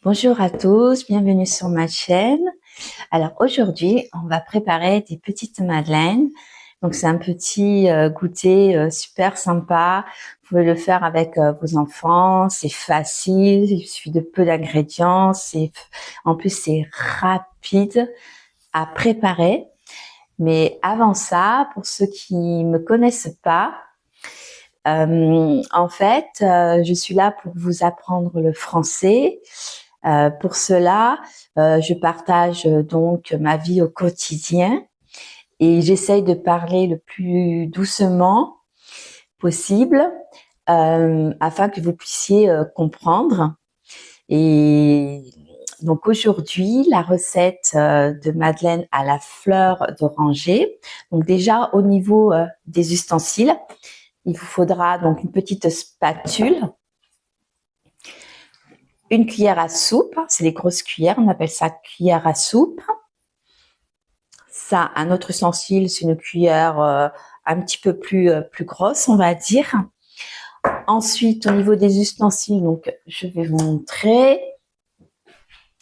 Bonjour à tous, bienvenue sur ma chaîne. Alors aujourd'hui, on va préparer des petites madeleines. Donc c'est un petit goûter super sympa. Vous pouvez le faire avec vos enfants, c'est facile, il suffit de peu d'ingrédients. En plus c'est rapide à préparer. Mais avant ça, pour ceux qui me connaissent pas, en fait, je suis là pour vous apprendre le français. Pour cela, je partage donc ma vie au quotidien et j'essaye de parler le plus doucement possible afin que vous puissiez comprendre. Et donc aujourd'hui, la recette de madeleine à la fleur d'oranger. Donc déjà au niveau des ustensiles, il vous faudra donc une petite spatule, une cuillère à soupe, c'est les grosses cuillères, on appelle ça cuillère à soupe. Ça, un autre ustensile, c'est une cuillère un petit peu plus grosse, on va dire. Ensuite, au niveau des ustensiles, donc je vais vous montrer.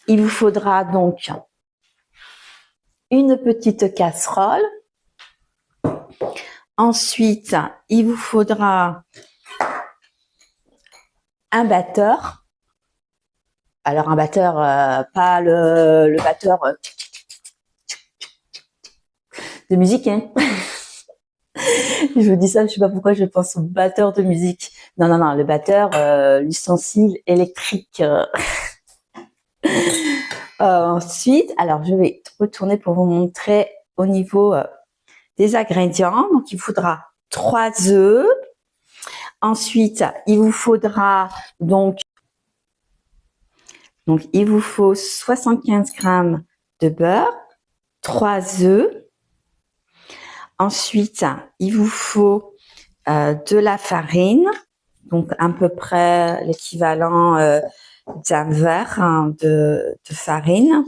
Il vous faudra donc une petite casserole. Ensuite, il vous faudra un batteur. Alors un batteur, pas le batteur de musique, hein. Je vous dis ça, je sais pas pourquoi je pense au batteur de musique. Non, non, non, le batteur, l'ustensile électrique. Ensuite, alors je vais retourner pour vous montrer au niveau des ingrédients. Donc, il vous faudra 3 œufs. Ensuite, il vous faudra donc il vous faut 75 grammes de beurre, 3 œufs. Ensuite, il vous faut de la farine, donc à peu près l'équivalent d'un verre de farine.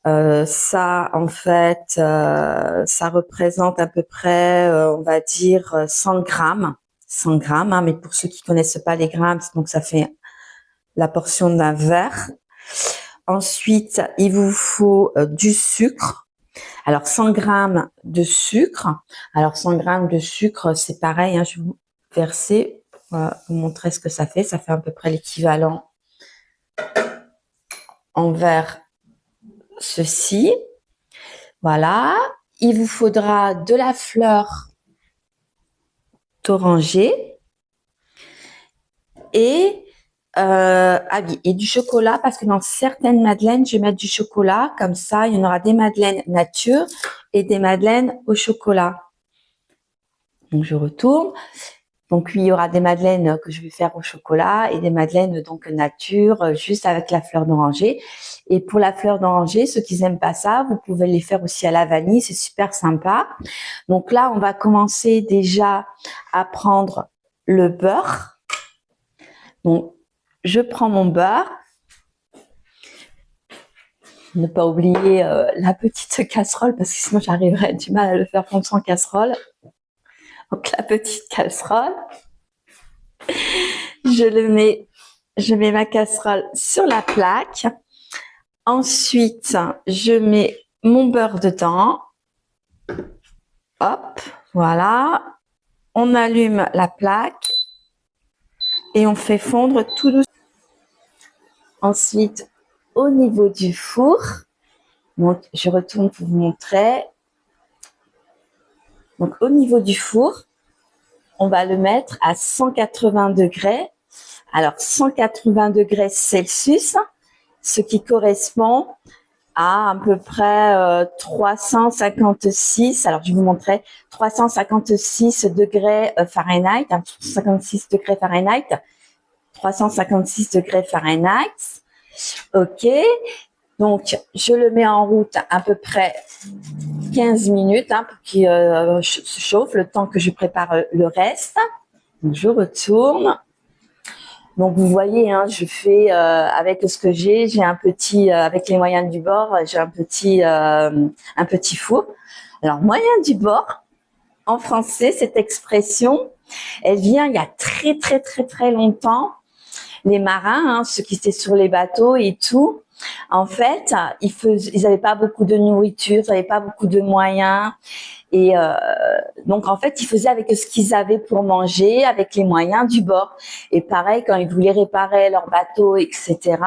Ça, en fait, ça représente à peu près, on va dire, 100 grammes. 100 grammes, hein, mais pour ceux qui connaissent pas les grammes, donc ça fait la portion d'un verre. Ensuite, il vous faut du sucre. Alors 100 grammes de sucre. Alors 100 grammes de sucre, c'est pareil, hein, je vais vous verser pour vous montrer ce que ça fait. Ça fait à peu près l'équivalent envers ceci. Voilà. Il vous faudra de la fleur d'oranger et et du chocolat, parce que dans certaines madeleines, je vais mettre du chocolat. Comme ça, il y en aura des madeleines nature et des madeleines au chocolat. Donc, je retourne. Donc, oui, il y aura des madeleines que je vais faire au chocolat et des madeleines donc nature, juste avec la fleur d'oranger. Et pour la fleur d'oranger, ceux qui n'aiment pas ça, vous pouvez les faire aussi à la vanille, c'est super sympa. Donc là, on va commencer déjà à prendre le beurre. Donc, je prends mon beurre. Ne pas oublier la petite casserole, parce que sinon j'arriverai du mal à le faire fondre sans casserole. Donc la petite casserole. Je mets ma casserole sur la plaque. Ensuite, je mets mon beurre dedans. Hop, voilà. On allume la plaque et on fait fondre tout doucement. Ensuite, au niveau du four, donc je retourne pour vous montrer. Donc au niveau du four, on va le mettre à 180 degrés. Alors 180 degrés Celsius, ce qui correspond à peu près 356. Alors je vais vous montrer 356 degrés Fahrenheit, 56 degrés Fahrenheit, 356 degrés Fahrenheit. Ok. Donc, je le mets en route à peu près 15 minutes pour qu'il se chauffe, le temps que je prépare le reste. Donc, je retourne. Donc, vous voyez, hein, je fais avec ce que j'ai un petit, avec les moyens du bord, j'ai un petit four. Alors, moyen du bord, en français, cette expression, elle vient il y a très, très, très, très longtemps. les marins, hein, ceux qui étaient sur les bateaux et tout, en fait, ils avaient pas beaucoup de nourriture, ils n'avaient pas beaucoup de moyens. Et donc, en fait, ils faisaient avec ce qu'ils avaient pour manger, avec les moyens du bord. Et pareil, quand ils voulaient réparer leur bateau, etc.,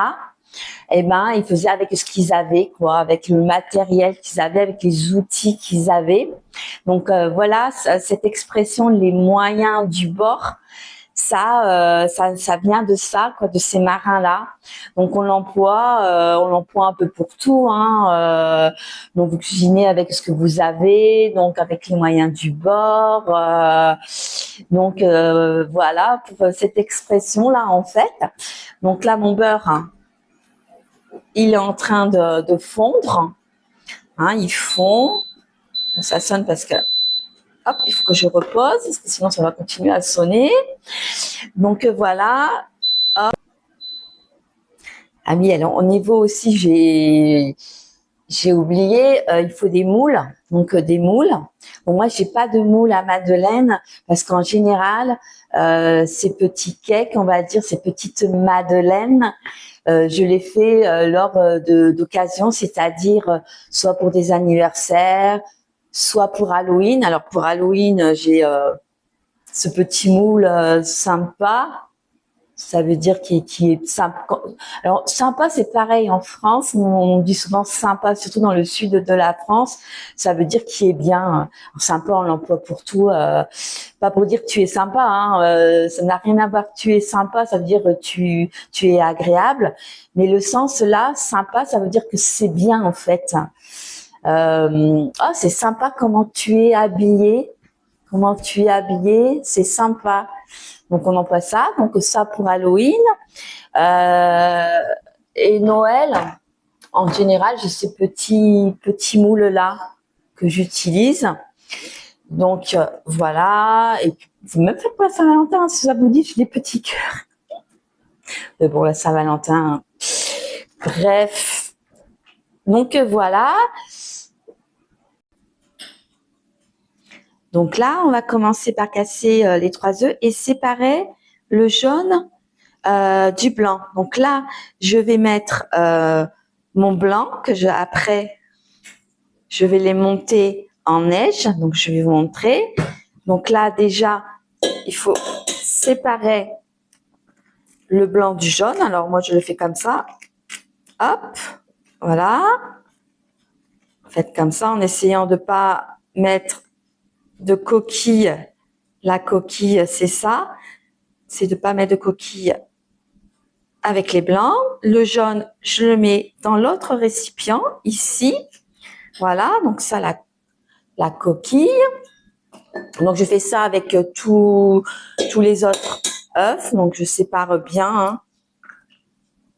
eh ben, ils faisaient avec ce qu'ils avaient, quoi, avec le matériel qu'ils avaient, avec les outils qu'ils avaient. Donc, voilà, cette expression, les moyens du bord, ça vient de ça, quoi, de ces marins-là. Donc on l'emploie un peu pour tout, hein. Donc vous cuisinez avec ce que vous avez, donc avec les moyens du bord. Donc voilà pour cette expression-là en fait. Donc là mon beurre, hein, il est en train de fondre. Hein, il fond. Ça sonne parce que hop, il faut que je repose parce que sinon ça va continuer à sonner. Donc voilà. Hop. Ah oui, alors au niveau aussi, j'ai oublié, il faut des moules. Donc des moules. Bon, moi, j'ai pas de moules à madeleine parce qu'en général, ces petits cakes, on va dire, ces petites madeleines, je les fais lors d'occasions, c'est-à-dire soit pour des anniversaires, soit pour Halloween. Alors pour Halloween, j'ai ce petit moule sympa. Ça veut dire qui est sympa. Alors sympa, c'est pareil en France. On dit souvent sympa, surtout dans le sud de la France. Ça veut dire qui est bien. Alors, sympa, on l'emploie pour tout. Pas pour dire que tu es sympa. Hein, ça n'a rien à voir. Tu es sympa, ça veut dire tu es agréable. Mais le sens là, sympa, ça veut dire que c'est bien en fait. Oh, c'est sympa comment tu es habillé. Comment tu es habillé, c'est sympa. Donc on emploie ça, donc ça pour Halloween. Et Noël, en général, j'ai ces petits moules là que j'utilise. Donc voilà. Et puis, vous même faites pour la Saint-Valentin, si ça vous dit, j'ai des petits cœurs. Mais bon, la Saint-Valentin. Bref. Donc voilà. Donc là, on va commencer par casser les 3 œufs et séparer le jaune du blanc. Donc là, je vais mettre mon blanc que après, je vais les monter en neige. Donc, je vais vous montrer. Donc là, déjà, il faut séparer le blanc du jaune. Alors, moi, je le fais comme ça. Hop, voilà. Faites comme ça en essayant de pas mettre de coquille. La coquille, c'est ça. C'est de pas mettre de coquille avec les blancs. Le jaune, je le mets dans l'autre récipient, ici. Voilà, donc ça, la coquille. Donc, je fais ça avec tous les autres œufs. Donc, je sépare bien.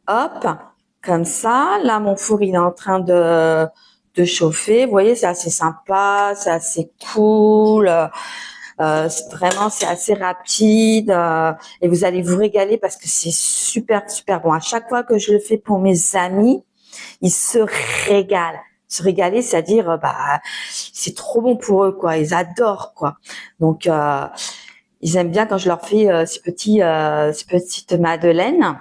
Hein. Hop, comme ça. Là, mon four, il est en train de chauffer. Vous voyez, c'est assez sympa, c'est assez cool. Vraiment, c'est assez rapide et vous allez vous régaler parce que c'est super, super bon. À chaque fois que je le fais pour mes amis, ils se régalent. Se régaler, c'est-à-dire, c'est trop bon pour eux, quoi. Ils adorent, quoi. Donc, ils aiment bien quand je leur fais ces petites madeleines.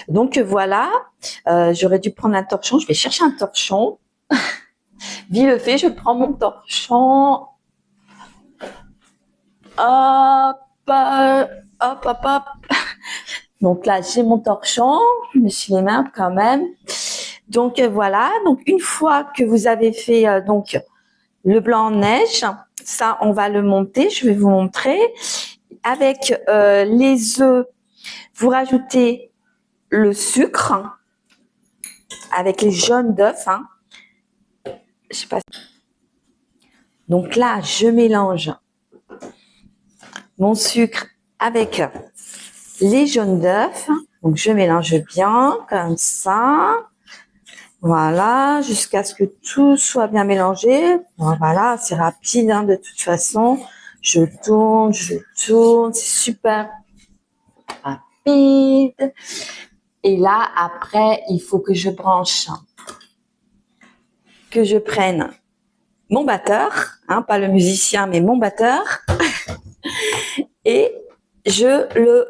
Donc, voilà. J'aurais dû prendre un torchon. Je vais chercher un torchon. Vite le fait, je prends mon torchon. Hop, hop, hop, hop. Donc là, j'ai mon torchon. Je me suis les mains quand même. Donc voilà. Donc une fois que vous avez fait donc le blanc en neige, ça, on va le monter. Je vais vous montrer. Avec les œufs, vous rajoutez le sucre avec les jaunes d'œufs. Hein. Je sais pas. Donc là, je mélange mon sucre avec les jaunes d'œufs. Donc, je mélange bien comme ça. Voilà, jusqu'à ce que tout soit bien mélangé. Voilà, c'est rapide hein, de toute façon. Je tourne, c'est super rapide. Et là, après, il faut que je branche, que je prenne mon batteur, hein, pas le musicien, mais mon batteur. Et je le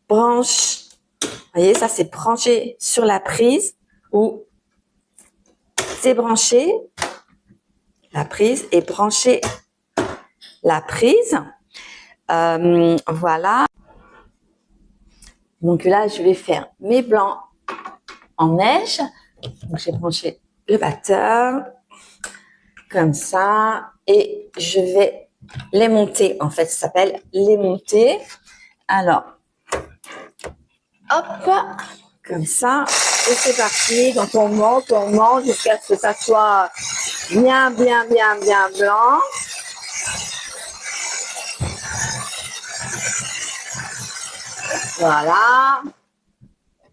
branche Vous voyez, ça c'est branché sur la prise ou c'est branché la prise et branché la prise. Voilà. Donc là, je vais faire mes blancs en neige. Donc j'ai branché le batteur comme ça et je vais les monter. En fait, ça s'appelle les monter. Alors, hop, comme ça, et c'est parti. Donc on monte jusqu'à ce que ça soit bien blanc. Voilà.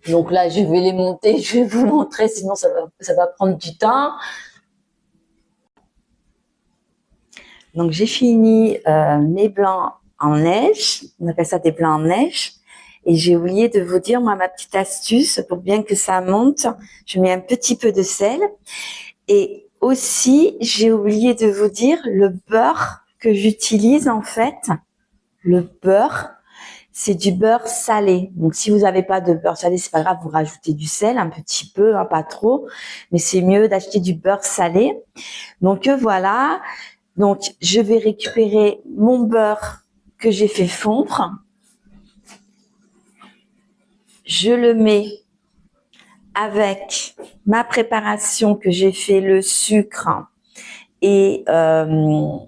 Donc là, je vais les monter, je vais vous montrer, sinon ça va prendre du temps. Donc j'ai fini mes blancs en neige, on appelle ça des blancs en neige. Et j'ai oublié de vous dire, moi, ma petite astuce, pour bien que ça monte, je mets un petit peu de sel. Et aussi, j'ai oublié de vous dire, le beurre que j'utilise, en fait, le beurre, c'est du beurre salé. Donc, si vous n'avez pas de beurre salé, c'est pas grave, vous rajoutez du sel, un petit peu, hein, pas trop. Mais c'est mieux d'acheter du beurre salé. Donc, voilà. Donc, je vais récupérer mon beurre que j'ai fait fondre. Je le mets avec ma préparation que j'ai fait, le sucre et je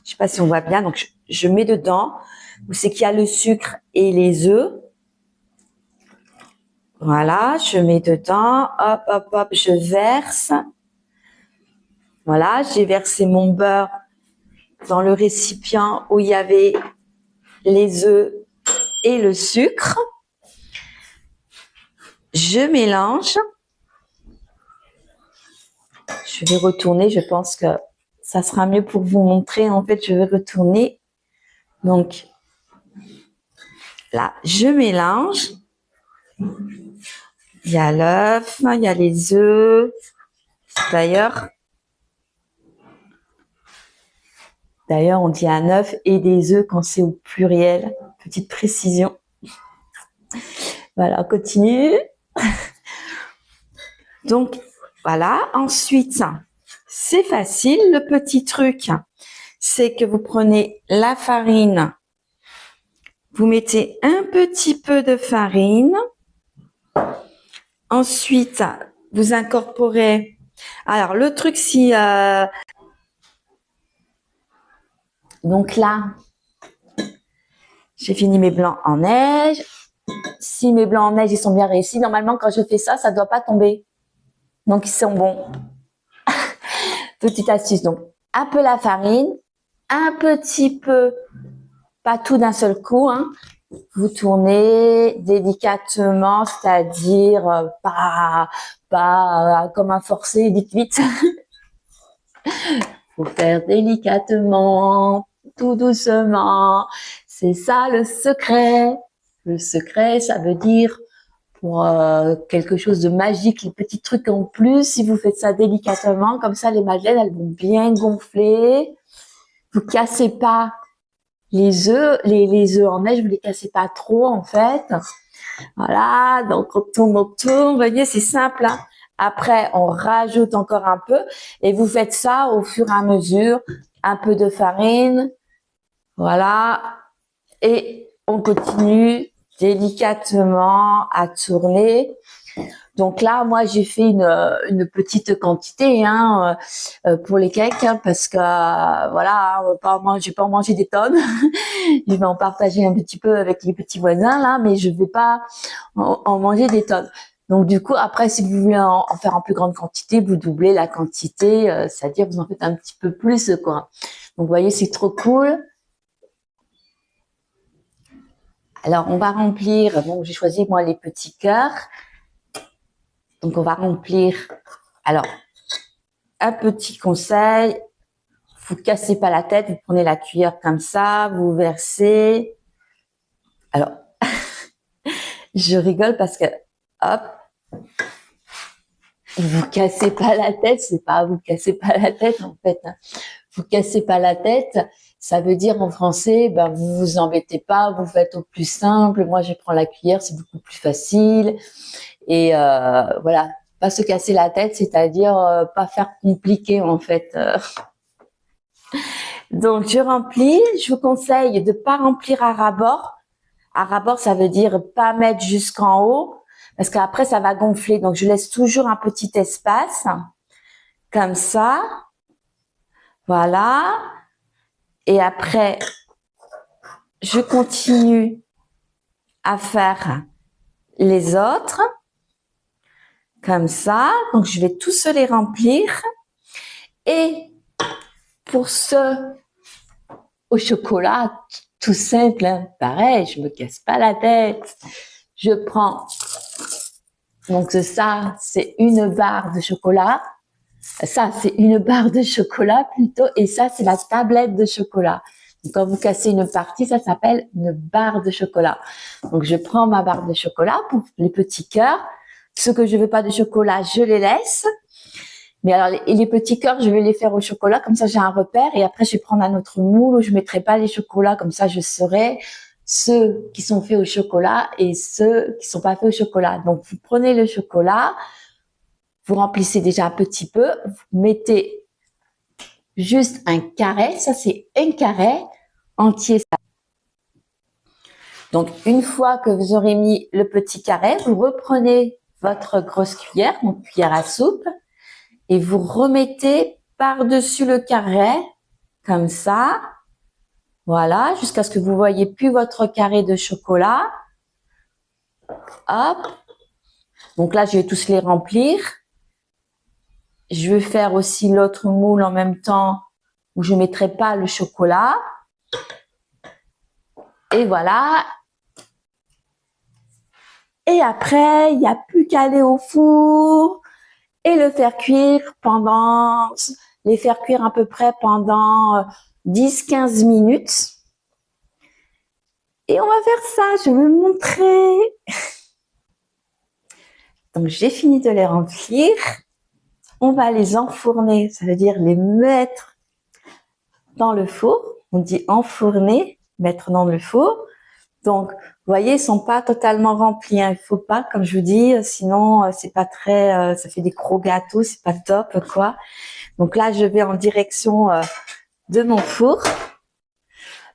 sais pas si on voit bien. Donc, je mets dedans. C'est qu'il y a le sucre et les œufs. Voilà, je mets dedans. Hop, hop, hop, je verse. Voilà, j'ai versé mon beurre dans le récipient où il y avait les œufs et le sucre. Je mélange. Je vais retourner. Je pense que ça sera mieux pour vous montrer. En fait, je vais retourner. Donc, là, je mélange. Il y a l'œuf, il y a les œufs. D'ailleurs, on dit un œuf et des œufs quand c'est au pluriel. Petite précision. Voilà, on continue. Donc, voilà. Ensuite, c'est facile. Le petit truc, c'est que vous prenez la farine. Vous mettez un petit peu de farine. Ensuite, vous incorporez. Alors, le truc, si... Donc là, j'ai fini mes blancs en neige. Si mes blancs en neige, ils sont bien réussis, normalement, quand je fais ça, ça ne doit pas tomber. Donc, ils sont bons. Petite astuce. Donc, un peu la farine, un petit peu, pas tout d'un seul coup, hein. Vous tournez délicatement, c'est-à-dire pas comme un forcé, vite. Faut faire délicatement, tout doucement. C'est ça le secret. Le secret, ça veut dire pour quelque chose de magique, les petits trucs en plus. Si vous faites ça délicatement, comme ça, les madeleines, elles vont bien gonfler. Vous cassez pas les œufs en neige, vous les cassez pas trop, en fait. Voilà, donc on tourne. Vous voyez, c'est simple, hein. Après, on rajoute encore un peu et vous faites ça au fur et à mesure. Un peu de farine, voilà. Et on continue délicatement à tourner. Donc là, moi, j'ai fait une petite quantité hein, pour les cakes hein, parce que voilà, je vais pas en manger des tonnes. Je vais en partager un petit peu avec les petits voisins là, mais je vais pas en manger des tonnes. Donc du coup, après, si vous voulez en faire en plus grande quantité, vous doublez la quantité, c'est-à-dire vous en faites un petit peu plus quoi. Donc vous voyez, c'est trop cool. Alors on va remplir. Donc j'ai choisi moi les petits cœurs. Donc, on va remplir. Alors, un petit conseil. Vous cassez pas la tête. Vous prenez la cuillère comme ça. Vous versez. Alors, je rigole parce que, hop. Vous cassez pas la tête. C'est pas vous cassez pas la tête, en fait. Vous cassez pas la tête. Ça veut dire en français, ben, vous vous embêtez pas, vous faites au plus simple. Moi, je prends la cuillère, c'est beaucoup plus facile. Et voilà, pas se casser la tête, c'est-à-dire pas faire compliqué en fait. Donc, je remplis. Je vous conseille de pas remplir à ras-bord. À ras-bord, ça veut dire pas mettre jusqu'en haut, parce qu'après, ça va gonfler. Donc, je laisse toujours un petit espace, comme ça. Voilà. Et après, je continue à faire les autres, comme ça. Donc, je vais tous les remplir. Et pour ceux au chocolat, tout simple, hein, pareil, je me casse pas la tête. Je prends, donc ça, c'est une barre de chocolat. Ça, c'est une barre de chocolat plutôt. Et ça, c'est la tablette de chocolat. Donc, quand vous cassez une partie, ça s'appelle une barre de chocolat. Donc, je prends ma barre de chocolat pour les petits cœurs. Ceux que je veux pas de chocolat, je les laisse. Mais alors, les petits cœurs, je vais les faire au chocolat. Comme ça, j'ai un repère. Et après, je vais prendre un autre moule où je mettrai pas les chocolats. Comme ça, je saurai ceux qui sont faits au chocolat et ceux qui sont pas faits au chocolat. Donc, vous prenez le chocolat, vous remplissez déjà un petit peu, vous mettez juste un carré. Ça, c'est un carré entier. Donc, une fois que vous aurez mis le petit carré, vous reprenez votre grosse cuillère, donc cuillère à soupe, et vous remettez par-dessus le carré, comme ça. Voilà, jusqu'à ce que vous voyez plus votre carré de chocolat. Hop. Donc là, je vais tous les remplir. Je vais faire aussi l'autre moule en même temps où je mettrai pas le chocolat. Et voilà. Et après, il n'y a plus qu'à aller au four et le faire cuire les faire cuire à peu près pendant 10-15 minutes. Et on va faire ça, je vais vous montrer. Donc, j'ai fini de les remplir. On va les enfourner, ça veut dire les mettre dans le four. On dit enfourner, mettre dans le four. Donc, vous voyez, ils sont pas totalement remplis. Hein. Il faut pas, comme je vous dis, sinon c'est pas très, ça fait des gros gâteaux, c'est pas top quoi. Donc là, je vais en direction de mon four.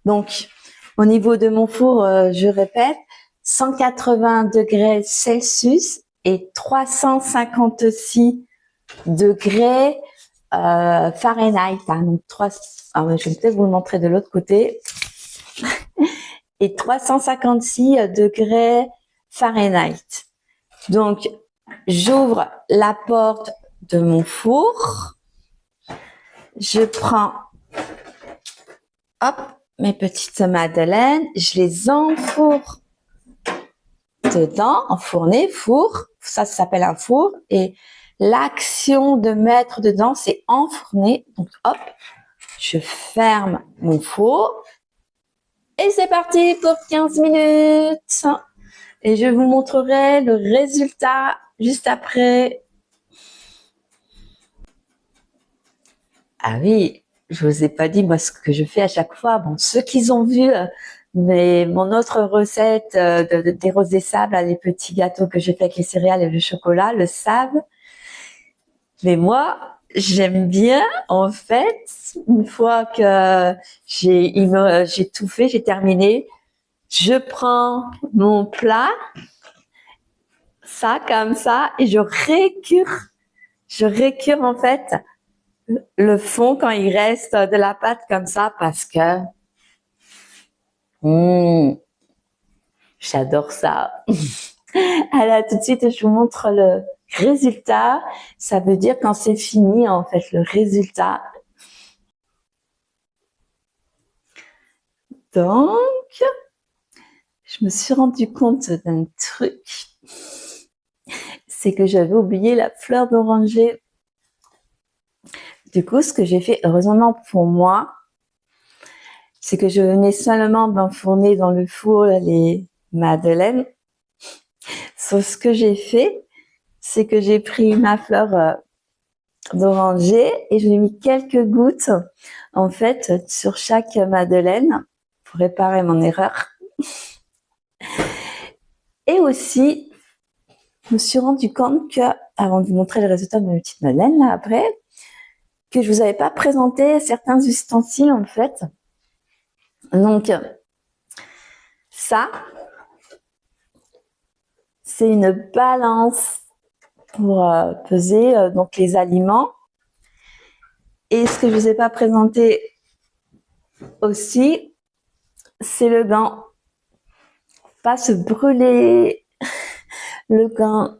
Donc, au niveau de mon four, je répète, 180 degrés Celsius et 356 degrés Fahrenheit. Hein. Donc, je vais peut-être vous le montrer de l'autre côté. Et 356 degrés Fahrenheit. Donc, j'ouvre la porte de mon four. Je prends, hop, mes petites madeleines. Je les enfourne dedans, enfourner, four. Ça s'appelle un four. Et l'action de mettre dedans, c'est enfourner. Donc, hop, je ferme mon four. Et c'est parti pour 15 minutes. Et je vous montrerai le résultat juste après. Ah oui, je vous ai pas dit moi ce que je fais à chaque fois. Bon, ceux qui ont vu mon autre recette des roses des sables, les petits gâteaux que j'ai fait avec les céréales et le chocolat, le savent. Mais moi, j'aime bien, en fait, une fois que j'ai tout fait, j'ai terminé, je prends mon plat, ça comme ça, et je récure en fait le fond quand il reste de la pâte comme ça parce que j'adore ça. Alors tout de suite, je vous montre le résultat. Ça veut dire quand c'est fini, en fait, le résultat. Donc, je me suis rendu compte d'un truc. C'est que j'avais oublié la fleur d'oranger. Du coup, ce que j'ai fait, heureusement pour moi, c'est que je venais seulement d'enfourner dans le four les madeleines. Sauf ce que j'ai fait, c'est que j'ai pris ma fleur d'oranger et je lui ai mis quelques gouttes en fait sur chaque madeleine pour réparer mon erreur. Et aussi, je me suis rendu compte que, avant de vous montrer le résultat de mes petites madeleines là après, que je vous avais pas présenté certains ustensiles en fait. Donc ça, c'est une balance pour peser donc les aliments. Et ce que je vous ai pas présenté aussi, c'est le gant. Pas se brûler le gant.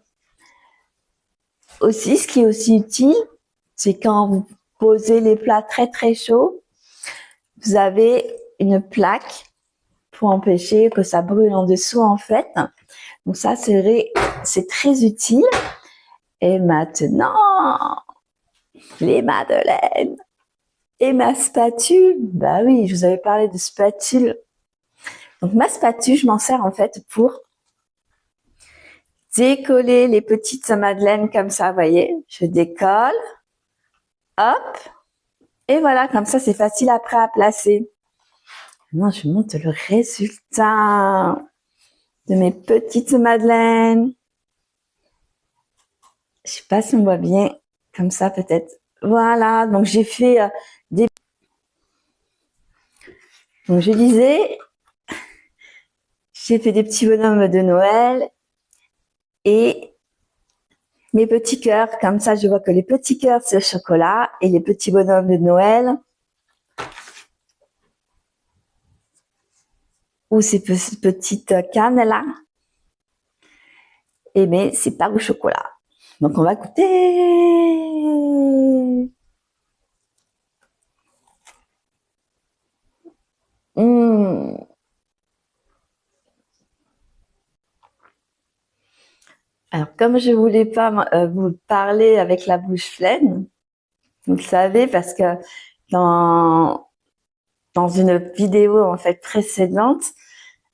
Aussi, ce qui est aussi utile, c'est quand vous posez les plats très très chauds, vous avez une plaque pour empêcher que ça brûle en dessous en fait. Donc ça, c'est très utile. Et maintenant, les madeleines et ma spatule. Bah oui, je vous avais parlé de spatule. Donc ma spatule, je m'en sers en fait pour décoller les petites madeleines comme ça, vous voyez. Je décolle, hop, et voilà, comme ça c'est facile après à placer. Maintenant, je vous montre le résultat de mes petites madeleines. Je sais pas si on voit bien, comme ça peut-être. Voilà, donc j'ai fait des... Donc je disais, j'ai fait des petits bonhommes de Noël et mes petits cœurs, comme ça je vois que les petits cœurs c'est le chocolat et les petits bonhommes de Noël ou ces petites cannes là, et mais c'est pas au chocolat. Donc on va goûter. Mmh. Alors comme je voulais pas vous parler avec la bouche pleine, vous le savez parce que dans une vidéo en fait précédente,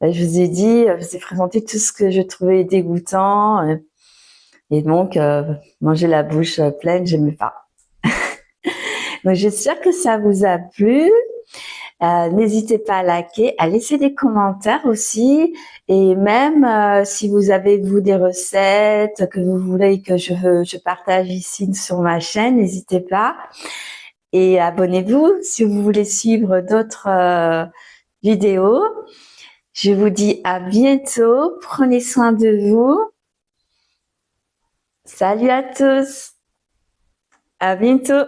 je vous ai dit, je vous ai présenté tout ce que je trouvais dégoûtant et donc manger la bouche pleine, j'aimais pas. Donc j'espère que ça vous a plu. N'hésitez pas à liker, à laisser des commentaires aussi, et même si vous avez vous des recettes que vous voulez que je partage ici sur ma chaîne, n'hésitez pas. Et abonnez-vous si vous voulez suivre d'autres vidéos. Je vous dis à bientôt. Prenez soin de vous. Salut à tous. À bientôt.